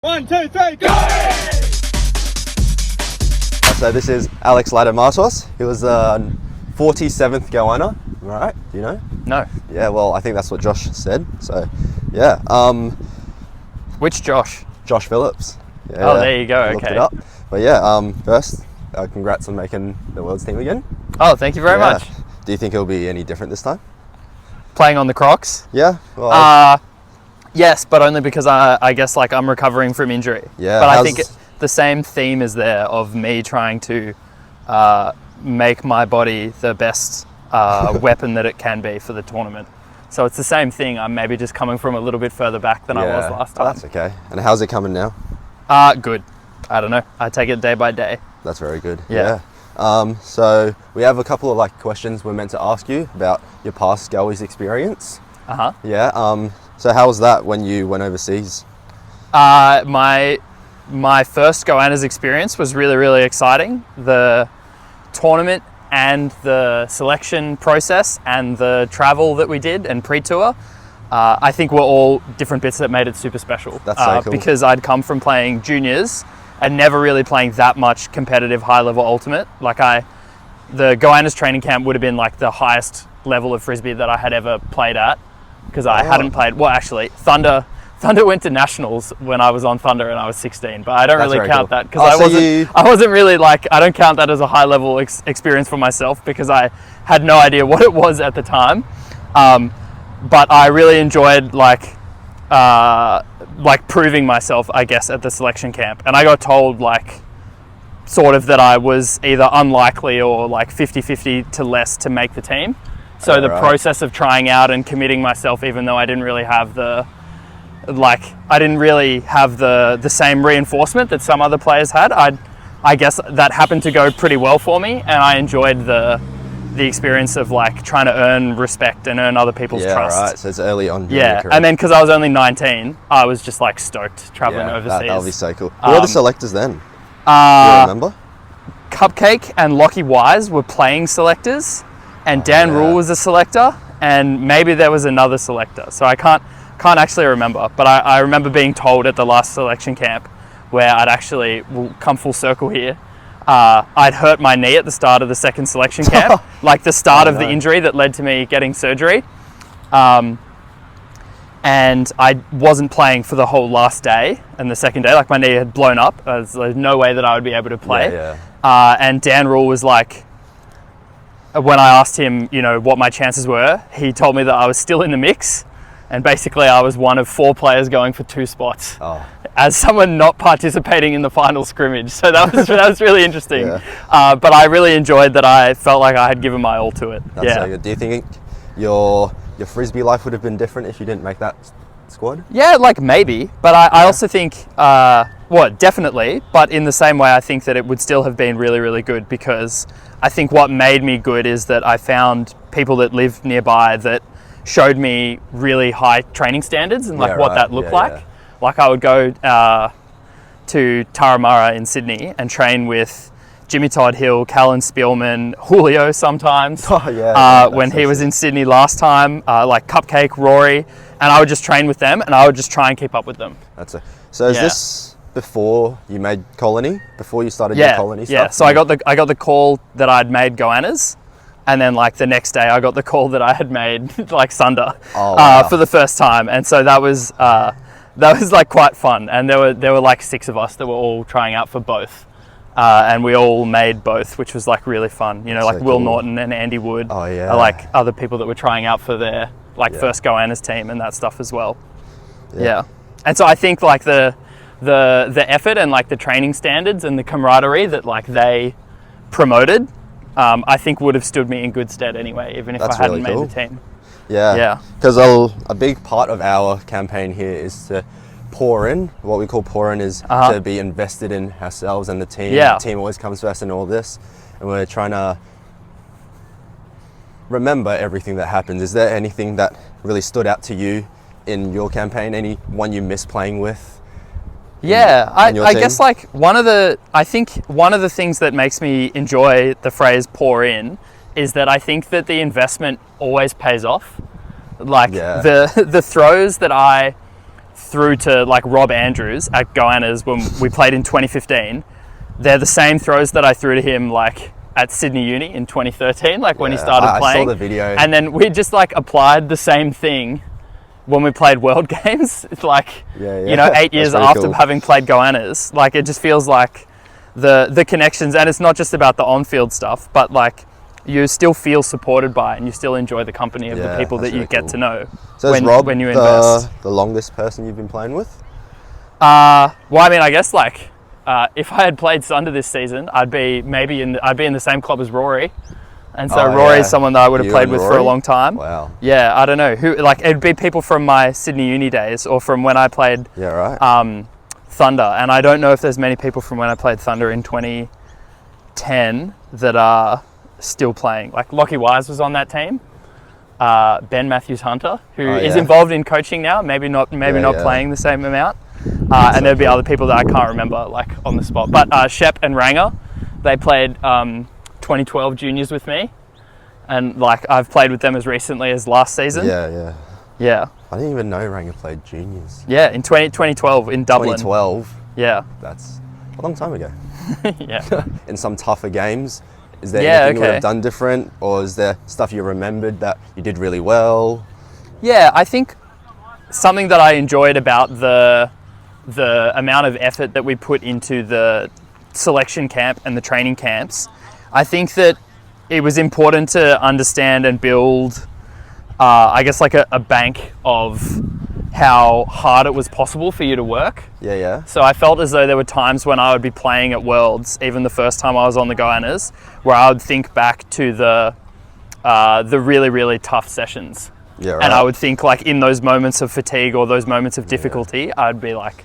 1, 2, 3, go! So this is Alex Ladomatos. He was 47th Goanna, right? Do you know? No. Yeah, well, I think that's what Josh said. So, yeah. Which Josh? Josh Phillips. Yeah, oh, there you go. I looked Okay. it up. But yeah, first, congrats on making the World's team again. Oh, thank you very much. Do you think it'll be any different this time? Playing on the Crocs? Yeah. Well, Yes, but only because I guess like I'm recovering from injury. Yeah. But I think the same theme is there of me trying to make my body the best weapon that it can be for the tournament. So it's the same thing. I'm maybe just coming from a little bit further back than I was last time. Oh, that's okay. And how's it coming now? Good. I don't know. I take it day by day. That's very good. Yeah. So we have a couple of questions we're meant to ask you about your past Gowies experience. Uh-huh. Yeah. So how was that when you went overseas? My first Goannas experience was really, really exciting. The tournament and the selection process and the travel that we did and pre-tour, I think were all different bits that made it super special. That's so cool. Because I'd come from playing juniors and never really playing that much competitive high-level ultimate. The Goannas training camp would have been like the highest level of Frisbee that I had ever played at. Because I hadn't played, well actually, Thunder went to nationals when I was on Thunder and I was 16, but I don't really count that because I wasn't really I don't count that as a high level experience for myself because I had no idea what it was at the time. But I really enjoyed proving myself, I guess, at the selection camp. And I got told sort of that I was either unlikely or 50-50 to less to make the team. So the process of trying out and committing myself, even though I didn't really have the same reinforcement that some other players had, I guess that happened to go pretty well for me, and I enjoyed the experience of trying to earn respect and earn other people's trust. Yeah, right. So it's early on. Yeah, and then because I was only 19, I was just stoked traveling overseas. That'll be so cool. Who were the selectors then? Do you remember? Cupcake and Lockie Wise were playing selectors. And Dan Rule was a selector, and maybe there was another selector. So I can't actually remember, but I remember being told at the last selection camp where we'll come full circle here, I'd hurt my knee at the start of the second selection camp, the start of the injury that led to me getting surgery. And I wasn't playing for the whole last day and the second day, my knee had blown up. There's no way that I would be able to play. And Dan Rule was when I asked him, what my chances were, he told me that I was still in the mix, and basically I was one of 4 players going for 2 spots as someone not participating in the final scrimmage. So that was really interesting. But I really enjoyed that. I felt like I had given my all to it. That's so good. Do you think your Frisbee life would have been different if you didn't make that squad? Yeah, maybe, but I also think, definitely, but in the same way I think that it would still have been really, really good, because I think what made me good is that I found people that lived nearby that showed me really high training standards and what that looked like. I would go to Turramurra in Sydney and train with Jimmy Todd Hill, Callan Spielman, Julio sometimes. When he was in Sydney last time, Cupcake, Rory, and I would just train with them and I would just try and keep up with them. So is this before you made Colony? Before you started your Colony stuff? Yeah, so I got the call that I'd made Goannas, and then the next day I got the call that I had made Sunder for the first time, and so that was quite fun. And there were 6 of us that were all trying out for both, and we all made both, which was really fun. So Will cool. Norton and Andy Wood are other people that were trying out for their first Goannas team and that stuff as well. Yeah. And so I think the effort and the training standards and the camaraderie that they promoted, I think would have stood me in good stead anyway, even if I hadn't made the team. Yeah. Because a big part of our campaign here is to pour in. What we call pour in is to be invested in ourselves and the team. The team always comes first in all this, and we're trying to remember everything that happens. Is there anything that really stood out to you in your campaign? Anyone you miss playing with? I guess one of the things that makes me enjoy the phrase pour in is that I think that the investment always pays off. The throws that I through to like Rob Andrews at Goannas when we played in 2015, they're the same throws that I threw to him like at Sydney Uni in 2013, like when he started playing. I saw the video. And then we just like applied the same thing when we played World Games. It's like, you know, 8 years after having played Goannas, like it just feels like the connections, and it's not just about the on-field stuff, but like you still feel supported by and you still enjoy the company of the people that you get to know. So when, is Rob when you invest. the longest person you've been playing with? Well, I mean, I guess like if I had played Thunder this season, I'd be in the same club as Rory, and so Rory's someone that I would have played with for a long time. Wow. Yeah, I don't know who. Like it'd be people from my Sydney Uni days or from when I played. Thunder, and I don't know if there's many people from when I played Thunder in 2010 that are still playing. Like Lockie Wise was on that team. Ben Matthews Hunter, who is involved in coaching now, maybe not playing the same amount. And there'd be other people that I can't remember like on the spot. But Shep and Ranger, they played 2012 juniors with me, and like I've played with them as recently as last season. Yeah. I didn't even know Ranger played juniors. Yeah, in 2012 in Dublin. 2012. Yeah. That's a long time ago. Yeah. In some tougher games, is there anything you would have done different, or is there stuff you remembered that you did really well? Yeah, I think something that I enjoyed about the amount of effort that we put into the selection camp and the training camps, I think that it was important to understand and build I guess like a bank of how hard it was possible for you to work. Yeah. So I felt as though there were times when I would be playing at Worlds, even the first time I was on the Goannas, where I would think back to the really, really tough sessions. Yeah, right. And I would think like in those moments of fatigue or those moments of difficulty, I'd be like,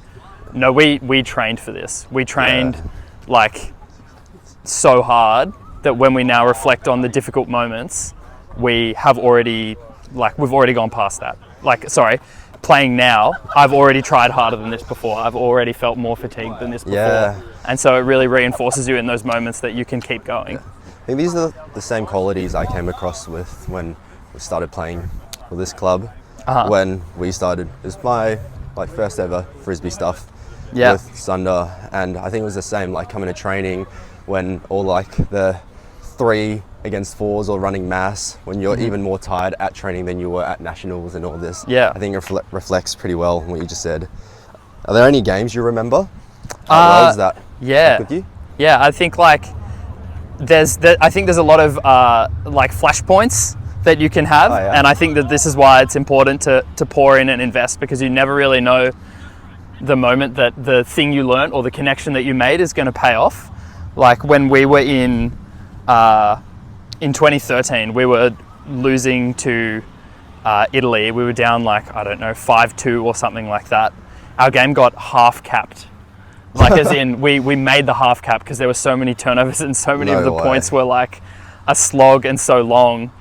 no, we trained for this. We trained like so hard that when we now reflect on the difficult moments, we've already gone past that. Like, sorry, playing now, I've already tried harder than this before. I've already felt more fatigued than this before. Yeah. And so it really reinforces you in those moments that you can keep going. I think these are the same qualities I came across with when we started playing for this club. When we started, it was my first ever Frisbee stuff with Sunder, and I think it was the same, like coming to training when all like the 3 against 4s or running mass, when you're even more tired at training than you were at nationals and all this. Yeah. I think it reflects pretty well on what you just said. Are there any games you remember that stuck with you? Yeah, I think like there's a lot of like flashpoints that you can have, and I think that this is why it's important to pour in and invest, because you never really know the moment that the thing you learnt or the connection that you made is going to pay off. Like when we were in 2013, we were losing to Italy. We were down like, I don't know, 5-2 or something like that. Our game got half capped. Like as in we made the half cap because there were so many turnovers and so many of the points were like a slog and so long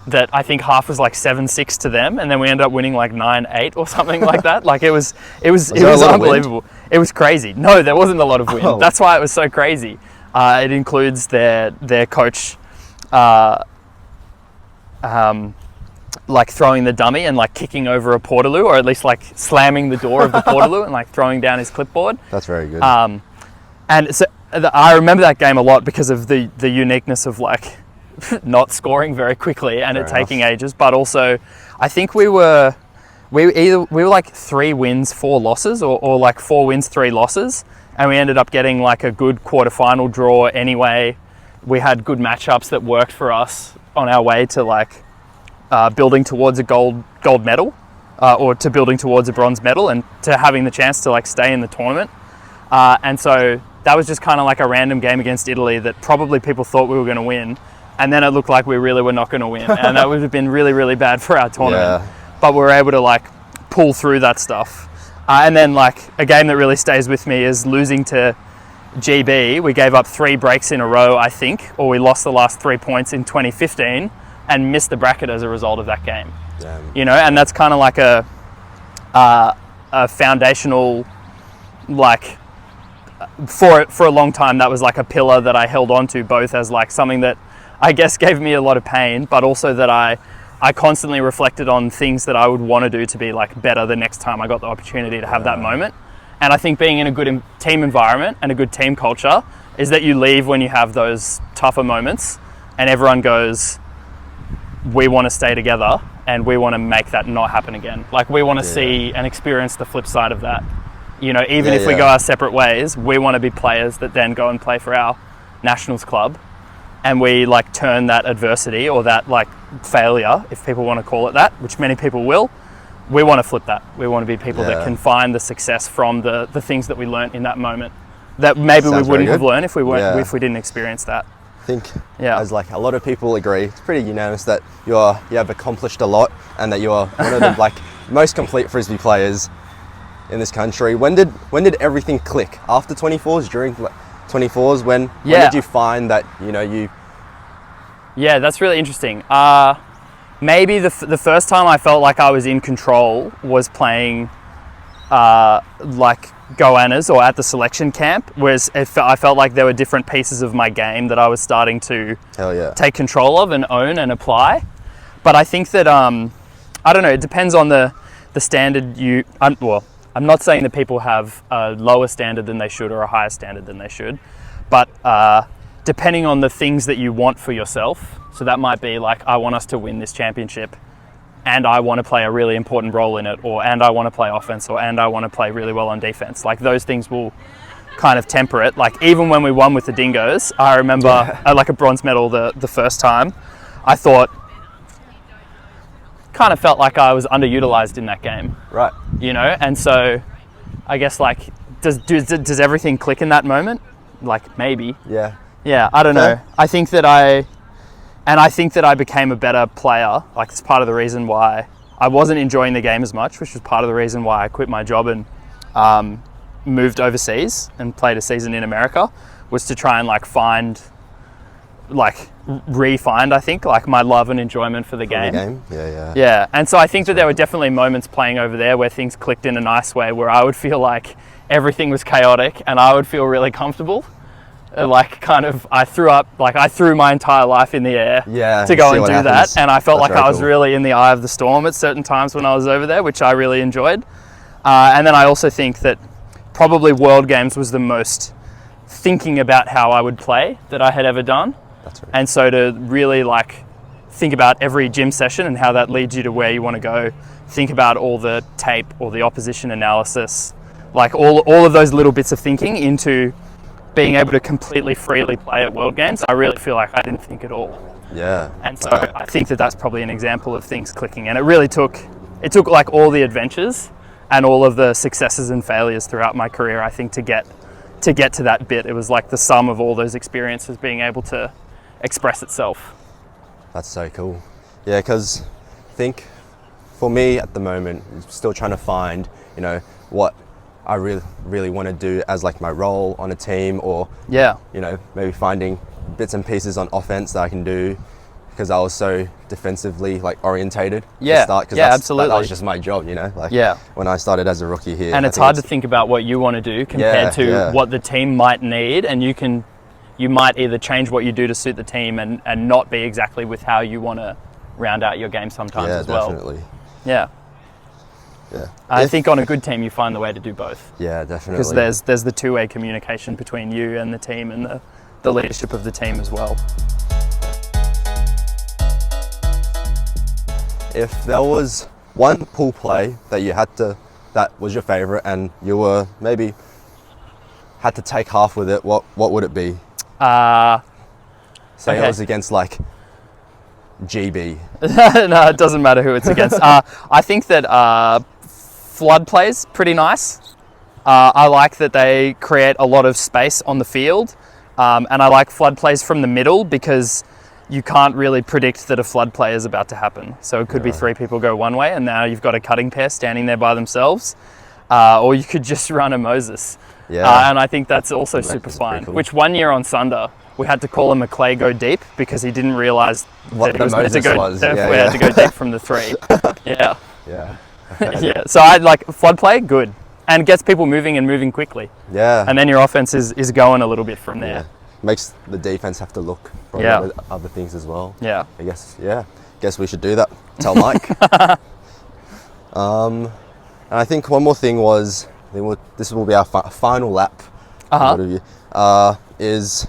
that I think half was like 7-6 to them, and then we ended up winning like 9-8 or something like that. Like it was unbelievable. It was crazy. No, there wasn't a lot of wind. That's why it was so crazy. It includes their coach like throwing the dummy and like kicking over a portaloo, or at least like slamming the door of the portaloo and like throwing down his clipboard. That's very good. And so I remember that game a lot because of the uniqueness of like not scoring very quickly and it taking ages, but also I think we were like 3 wins, 4 losses, or like 4 wins, 3 losses, and we ended up getting like a good quarterfinal draw anyway. We had good matchups that worked for us on our way to like building towards a gold medal, or to building towards a bronze medal, and to having the chance to like stay in the tournament. And so that was just kind of like a random game against Italy that probably people thought we were going to win, and then it looked like we really were not going to win, and that would have been really, really bad for our tournament. But we were able to like pull through that stuff. And then like a game that really stays with me is losing to GB. We gave up 3 breaks in a row, I think, or we lost the last 3 points in 2015 and missed the bracket as a result of that game. You know, and that's kind of like a foundational, like for a long time, that was like a pillar that I held on to, both as like something that I guess gave me a lot of pain, but also that I I constantly reflected on things that I would want to do to be like better the next time I got the opportunity to have that moment. And I think being in a good team environment and a good team culture is that you leave when you have those tougher moments and everyone goes, we want to stay together and we want to make that not happen again. Like we want to see and experience the flip side of that. You know, even if we go our separate ways, we want to be players that then go and play for our nationals club, and we like turn that adversity or that like failure, if people want to call it that, which many people will, we want to flip that. We want to be people that can find the success from the things that we learnt in that moment that maybe we wouldn't have learned if we weren't if we didn't experience that. I think as like a lot of people agree, it's pretty unanimous that you have accomplished a lot and that you are one of the like most complete Frisbee players in this country. When did everything click? After 24s, during 24s, when did you find that you? Yeah, that's really interesting. Maybe the first time I felt like I was in control was playing like Goannas or at the selection camp, whereas I felt like there were different pieces of my game that I was starting to take control of and own and apply. But I think that I don't know, it depends on the standard I'm not saying that people have a lower standard than they should or a higher standard than they should, but depending on the things that you want for yourself. So that might be like, I want us to win this championship and I want to play a really important role in it, and I want to play offense, and I want to play really well on defense. Like those things will kind of temper it. Like even when we won with the Dingoes, I remember like a bronze medal the first time, I thought, kind of felt like I was underutilized in that game. Right. And so I guess like, does everything click in that moment? Like maybe. Yeah. Yeah, I don't know. I think that I became a better player. Like it's part of the reason why I wasn't enjoying the game as much, which was part of the reason why I quit my job and moved overseas and played a season in America, was to try and like re-find, I think, like my love and enjoyment for the game. Yeah. And so I think that there were definitely moments playing over there where things clicked in a nice way, where I would feel like everything was chaotic and I would feel really comfortable. Like kind of, I threw my entire life in the air to go and do that. And I felt like I was really in the eye of the storm at certain times when I was over there, which I really enjoyed. And then I also think that probably World Games was the most thinking about how I would play that I had ever done. That's right. And so to really like think about every gym session and how that leads you to where you want to go, think about all the tape or the opposition analysis, like all of those little bits of thinking into being able to completely freely play at World Games, I really feel like I didn't think at all. Yeah. And so I think that that's probably an example of things clicking. And it really took like all the adventures and all of the successes and failures throughout my career, I think, to get to that bit. It was like the sum of all those experiences being able to express itself. That's so cool. Yeah, because I think for me at the moment, I'm still trying to find, what I really want to do as like my role on a team, or maybe finding bits and pieces on offense that I can do, because I was so defensively like orientated to start, because absolutely. That was just my job, when I started as a rookie here. And it's hard to think about what you want to do compared to what the team might need, and you might either change what you do to suit the team and not be exactly with how you want to round out your game sometimes as well. Definitely. Yeah. I think on a good team you find the way to do both. Yeah, definitely. Because there's the two-way communication between you and the team, and the leadership of the team as well. If there was one pool play that was your favorite and you were maybe had to take half with it, what would it be? Say it was against like GB. No, it doesn't matter who it's against. I think that flood plays pretty nice. I like that they create a lot of space on the field, and I like flood plays from the middle because you can't really predict that a flood play is about to happen. So it could be three people go one way and now you've got a cutting pair standing there by themselves, or you could just run a Moses. And I think that's also super fine. Cool. Which one year on Sunder, we had to call him a clay go deep because he didn't realise that he was meant to go. We had to go deep from the three. Yeah. So I like flood play, good, and gets people moving and moving quickly. Yeah. And then your offense is going a little bit from there. Makes the defense have to look for other things as well. I guess. guess we should do that. Tell Mike. And I think one more thing was, this will be our final lap. Is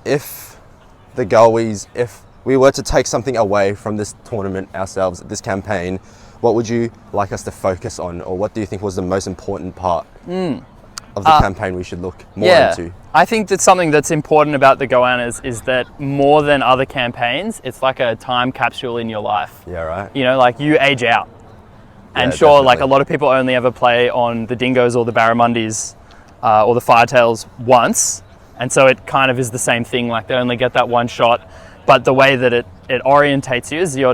if the goalies, if we were to take something away from this tournament ourselves, this campaign, what would you like us to focus on, or what do you think was the most important part of the campaign we should look more into? I think that something that's important about the Goannas is that more than other campaigns, it's like a time capsule in your life. Yeah, right. You know, like you age out. And sure, definitely. Like a lot of people only ever play on the Dingoes or the Barramundis or the Firetails once. And so it kind of is the same thing, like they only get that one shot. But the way that it orientates you is you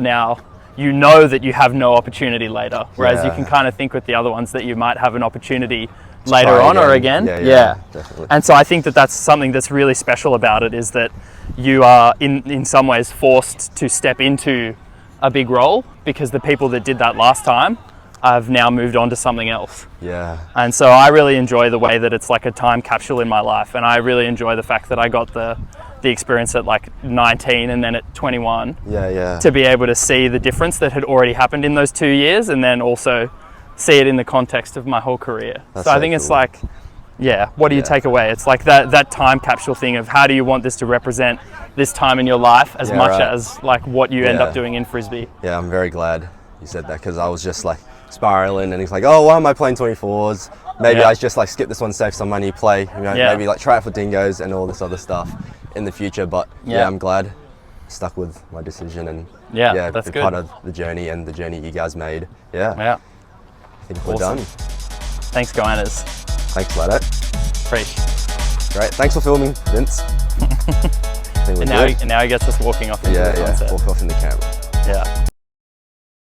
know that you have no opportunity later. Whereas you can kind of think with the other ones that you might have an opportunity later on or again. Yeah, definitely. And so I think that that's something that's really special about it, is that you are in some ways forced to step into a big role, because the people that did that last time have now moved on to something else. Yeah. And so I really enjoy the way that it's like a time capsule in my life, and I really enjoy the fact that I got the experience at like 19 and then at 21 to be able to see the difference that had already happened in those 2 years, and then also see it in the context of my whole career. So I think it's like, what do you take away? It's like that time capsule thing of how do you want this to represent this time in your life as much as like what you end up doing in Frisbee. Yeah, I'm very glad you said that, because I was just like spiraling, and he's like, oh, why am I playing 24s? Maybe I just like skip this one, save some money, play, you know, maybe like try it for Dingoes and all this other stuff in the future. But I'm glad I stuck with my decision, and that's be part of the journey and the journey you guys made. I think we're done. Thanks, Goannas. Thanks, Lado. Preach. Great. Thanks for filming, Vince. And now he gets us walking off into the sunset. Walk off in the camera. Yeah.